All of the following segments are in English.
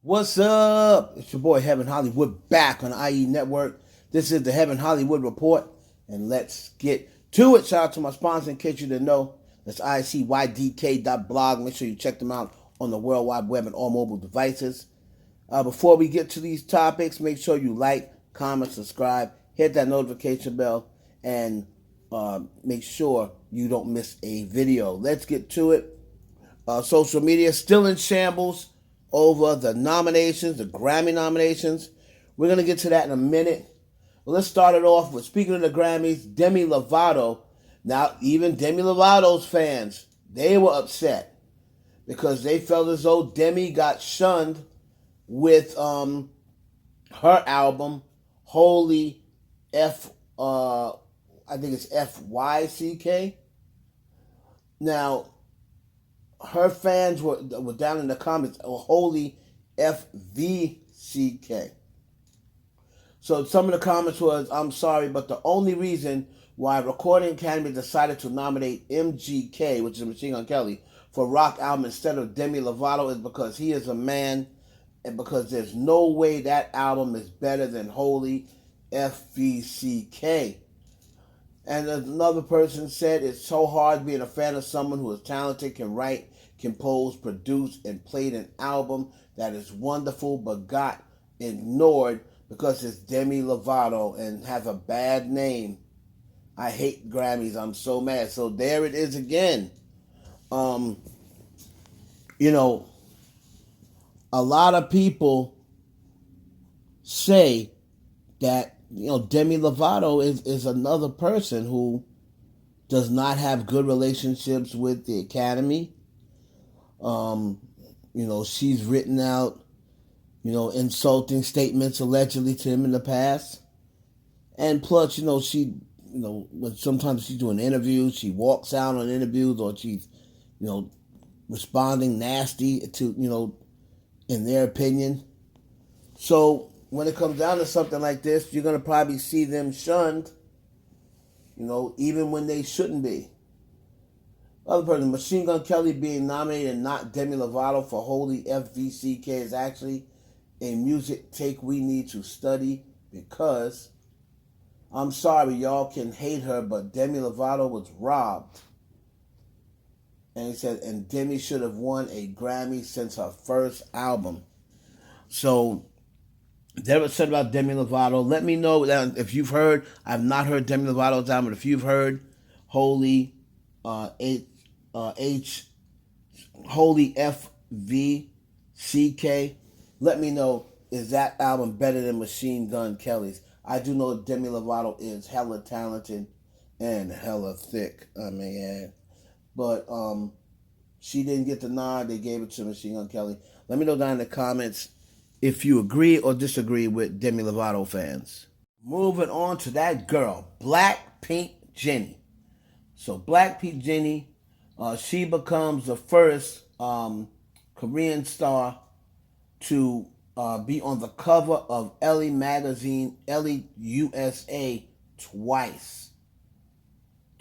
What's up? It's your boy Heaven Hollywood back on the IE Network. This is the Heaven Hollywood Report, and let's get to it. Shout out to my sponsor, in case you didn't know. That's icydk.blog. Make sure you check them out on the World Wide Web and all mobile devices. Before we get to these topics, make sure you like, comment, subscribe, hit that notification bell, and make sure you don't miss a video. Let's get to it. Social media still in shambles over the nominations, the Grammy nominations. We're going to get to that in a minute. But let's start it off with, speaking of the Grammys, Demi Lovato. Now, even Demi Lovato's fans, they were upset because they felt as though Demi got shunned with her album, Holy F, I think it's FYCK. Now, her fans were down in the comments, Holy FVCK. So some of the comments was, I'm sorry, but the only reason why Recording Academy decided to nominate MGK, which is Machine Gun Kelly, for rock album instead of Demi Lovato is because he is a man, and because there's no way that album is better than Holy FVCK. And another person said, it's so hard being a fan of someone who is talented, can write, compose, produce, and played an album that is wonderful but got ignored because it's Demi Lovato and has a bad name. I hate Grammys. I'm so mad. So there it is again. A lot of people say that Demi Lovato is another person who does not have good relationships with the Academy. She's written out, insulting statements allegedly to him in the past. And plus, when sometimes she's doing interviews, she walks out on interviews, or she's, responding nasty to, in their opinion. So when it comes down to something like this, you're going to probably see them shunned, even when they shouldn't be. Other person, Machine Gun Kelly being nominated and not Demi Lovato for Holy FVCK is actually a music take we need to study, because I'm sorry, y'all can hate her, but Demi Lovato was robbed. And he said, and Demi should have won a Grammy since her first album. So, that was said about Demi Lovato. Let me know if you've heard. I've not heard Demi Lovato's album, but if you've heard Holy Holy FVCK, let me know, is that album better than Machine Gun Kelly's? I do know Demi Lovato is hella talented and hella thick, I may add. But she didn't get the nod. They gave it to Machine Gun Kelly. Let me know down in the comments if you agree or disagree with Demi Lovato fans. Moving on to that girl, Blackpink Jennie. So Blackpink Jennie, she becomes the first Korean star to be on the cover of Elle magazine, Elle USA, twice.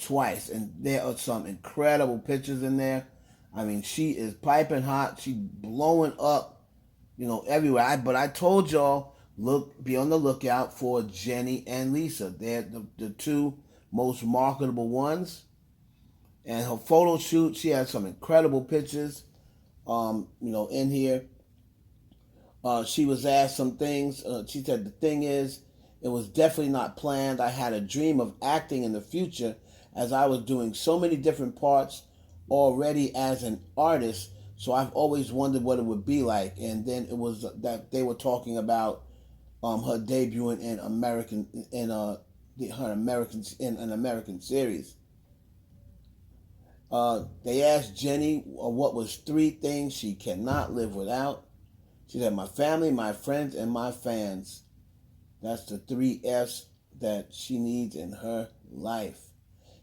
And there are some incredible pictures in there. I mean, she is piping hot. She's blowing up, everywhere. But I told y'all, be on the lookout for Jennie and Lisa. They're the two most marketable ones. And her photo shoot, she has some incredible pictures, in here. She was asked some things. She said, the thing is, it was definitely not planned. I had a dream of acting in the future, as I was doing so many different parts already as an artist. So I've always wondered what it would be like. And then it was that they were talking about her debuting in an American series. They asked Jennie what was 3 things she cannot live without. She said, my family, my friends, and my fans. That's the 3 F's that she needs in her life.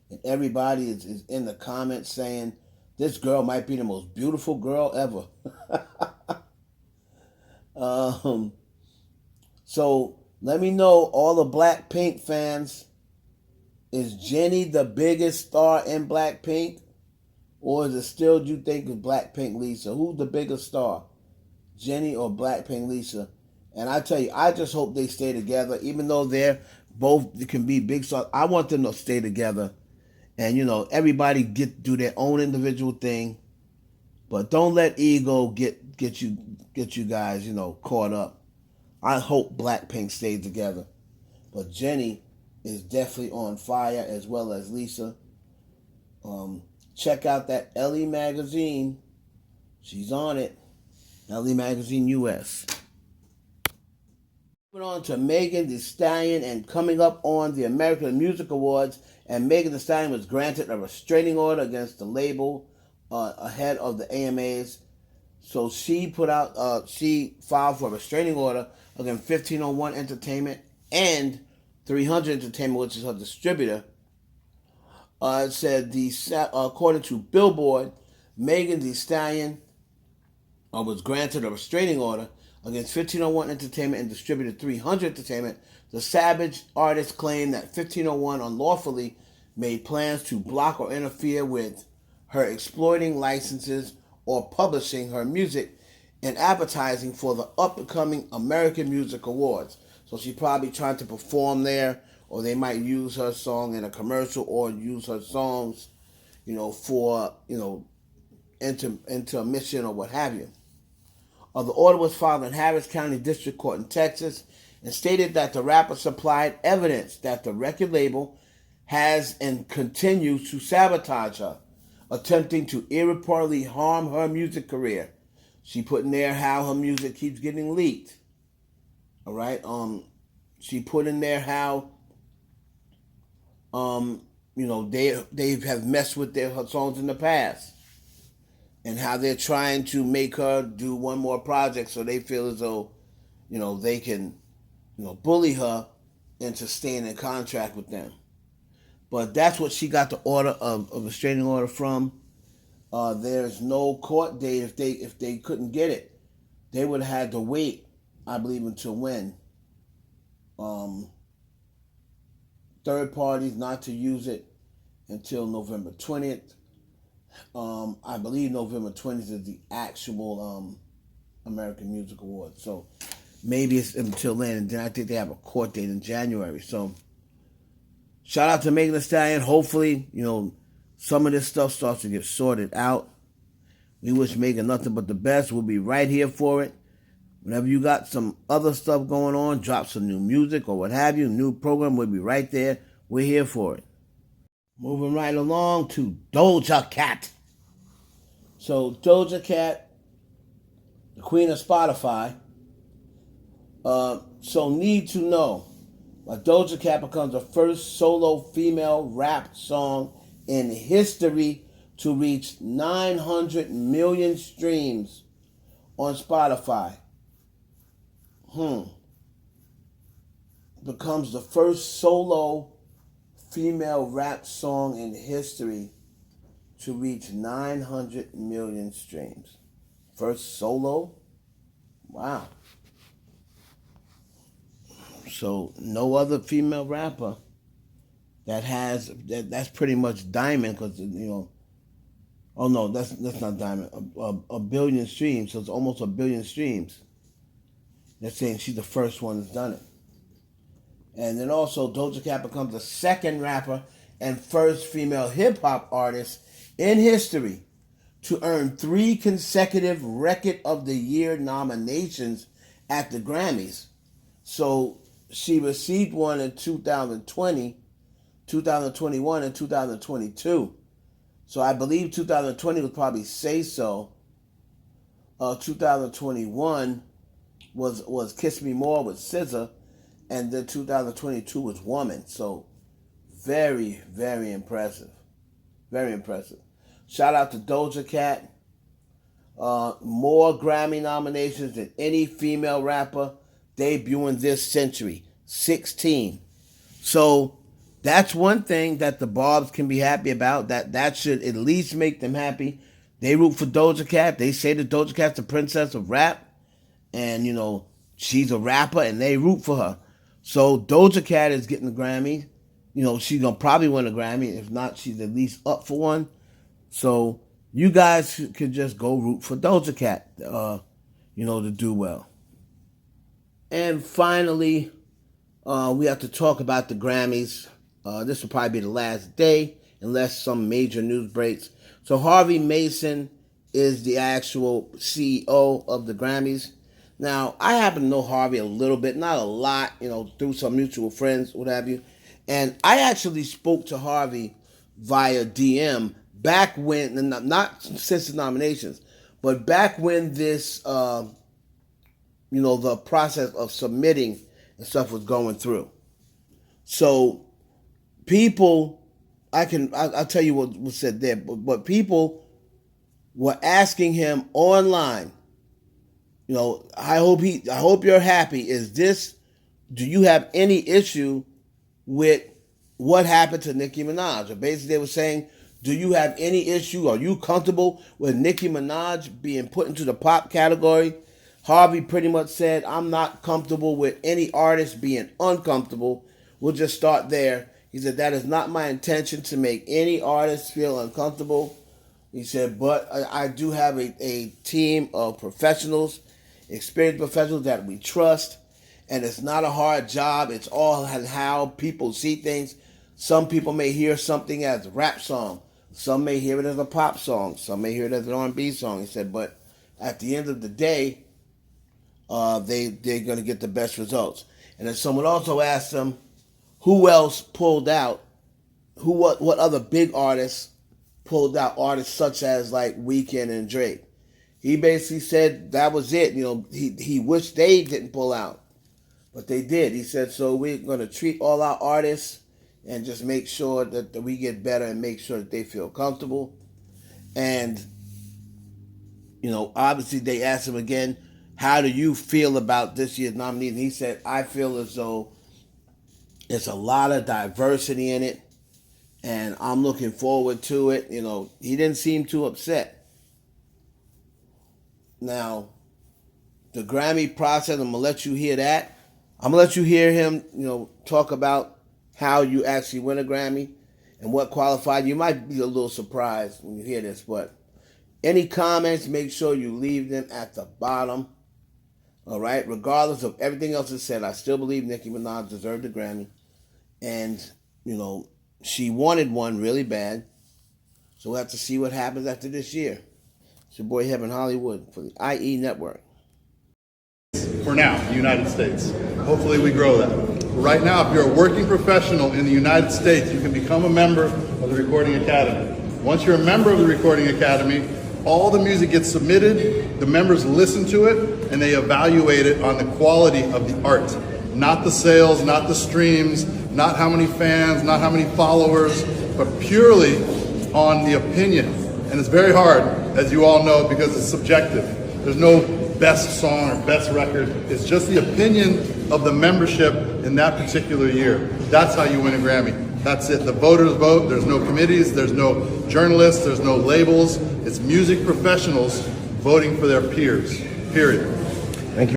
And everybody is in the comments saying, this girl might be the most beautiful girl ever. So let me know, all the Blackpink fans, is Jennie the biggest star in Blackpink? Or is it still, you think, of Blackpink Lisa? Who's the biggest star? Jennie or Blackpink Lisa. And I tell you, I just hope they stay together, even though they're both can be big stars. I want them to stay together, and everybody do their own individual thing, but don't let ego get you guys caught up. I hope Blackpink stays together, but Jennie is definitely on fire as well as Lisa. Check out that Elle magazine. She's on it. Elle magazine US. Moving on to Megan Thee Stallion, and coming up on the American Music Awards, and Megan Thee Stallion was granted a restraining order against the label ahead of the AMAs. So she she filed for a restraining order against 1501 Entertainment and 300 Entertainment, which is her distributor. It said according to Billboard, Megan Thee Stallion was granted a restraining order against 1501 Entertainment and distributor 300 Entertainment. The Savage artist claimed that 1501 unlawfully made plans to block or interfere with her exploiting licenses or publishing her music and advertising for the upcoming American Music Awards. So she's probably trying to perform there, or they might use her song in a commercial, or use her songs, for, intermission or what have you. The order was filed in Harris County District Court in Texas and stated that the rapper supplied evidence that the record label has and continues to sabotage her, attempting to irreparably harm her music career. She put in there how her music keeps getting leaked. All right. She put in there how they have messed with her songs in the past, and how they're trying to make her do one more project, so they feel as though they can bully her into staying in contract with them. But that's what she got the order of restraining order from. There's no court date. If they couldn't get it, they would have had to wait, I believe, until when? Third parties not to use it until November 20th. I believe November 20th is the actual American Music Awards. So maybe it's until then, and then I think they have a court date in January. So shout out to Megan Thee Stallion. Hopefully, some of this stuff starts to get sorted out. We wish Megan nothing but the best. We'll be right here for it. Whenever you got some other stuff going on, drop some new music or what have you, new program, we'll be right there. We're here for it. Moving right along to Doja Cat. So Doja Cat, the queen of Spotify. So need to know, Doja Cat becomes the first solo female rap song in history to reach 900 million streams on Spotify. Becomes the first solo female rap song in history to reach 900 million streams. First solo? Wow. So no other female rapper that has that's pretty much diamond, because oh no, that's not diamond. A billion streams, so it's almost a billion streams. They're saying she's the first one that's done it. And then also Doja Cat becomes the second rapper and first female hip-hop artist in history to earn 3 consecutive Record of the Year nominations at the Grammys. So she received one in 2020, 2021, and 2022. So I believe 2020 was probably Say So. 2021 was Kiss Me More with SZA, and then 2022 was Woman. So very, very impressive. Very impressive. Shout out to Doja Cat. More Grammy nominations than any female rapper debuting this century. 16. So that's one thing that the Barbs can be happy about. That should at least make them happy. They root for Doja Cat. They say that Doja Cat's the princess of rap. And, she's a rapper, and they root for her. So Doja Cat is getting the Grammy. She's going to probably win a Grammy. If not, she's at least up for one. So you guys could just go root for Doja Cat. to do well. And finally, we have to talk about the Grammys. This will probably be the last day unless some major news breaks. So Harvey Mason is the actual CEO of the Grammys. Now, I happen to know Harvey a little bit, not a lot, through some mutual friends, what have you. And I actually spoke to Harvey via DM back when, not since the nominations, but back when this, the process of submitting and stuff was going through. So people, I'll tell you what was said there, but people were asking him online, I hope you're happy. Do you have any issue with what happened to Nicki Minaj? Or basically they were saying, do you have any issue? Are you comfortable with Nicki Minaj being put into the pop category? Harvey pretty much said, I'm not comfortable with any artist being uncomfortable. We'll just start there. He said, that is not my intention to make any artist feel uncomfortable. He said, but I do have a team of professionals, experienced professionals that we trust, and it's not a hard job. It's all how people see things. Some people may hear something as a rap song. Some may hear it as a pop song. Some may hear it as an R&B song. He said, but at the end of the day, they're going to get the best results. And then someone also asked him, who else pulled out? What other big artists pulled out? Artists such as like Weeknd and Drake. He basically said that was it. He wished they didn't pull out, but they did. He said, so we're going to treat all our artists and just make sure that we get better and make sure that they feel comfortable. And, obviously they asked him again, how do you feel about this year's nominees? And he said, I feel as though there's a lot of diversity in it, and I'm looking forward to it. He didn't seem too upset. Now, the Grammy process, I'm going to let you hear that. I'm going to let you hear him, talk about how you actually win a Grammy and what qualified. You might be a little surprised when you hear this, but any comments, make sure you leave them at the bottom. All right? Regardless of everything else is said, I still believe Nicki Minaj deserved a Grammy. And, she wanted one really bad. So we'll have to see what happens after this year. It's your boy Heaven Hollywood for the IE Network. For now, the United States. Hopefully we grow that. Right now, if you're a working professional in the United States, you can become a member of the Recording Academy. Once you're a member of the Recording Academy, all the music gets submitted, the members listen to it, and they evaluate it on the quality of the art. Not the sales, not the streams, not how many fans, not how many followers, but purely on the opinion. And it's very hard, as you all know, because it's subjective. There's no best song or best record. It's just the opinion of the membership in that particular year. That's how you win a Grammy. That's it. The voters vote. There's no committees. There's no journalists. There's no labels. It's music professionals voting for their peers, period.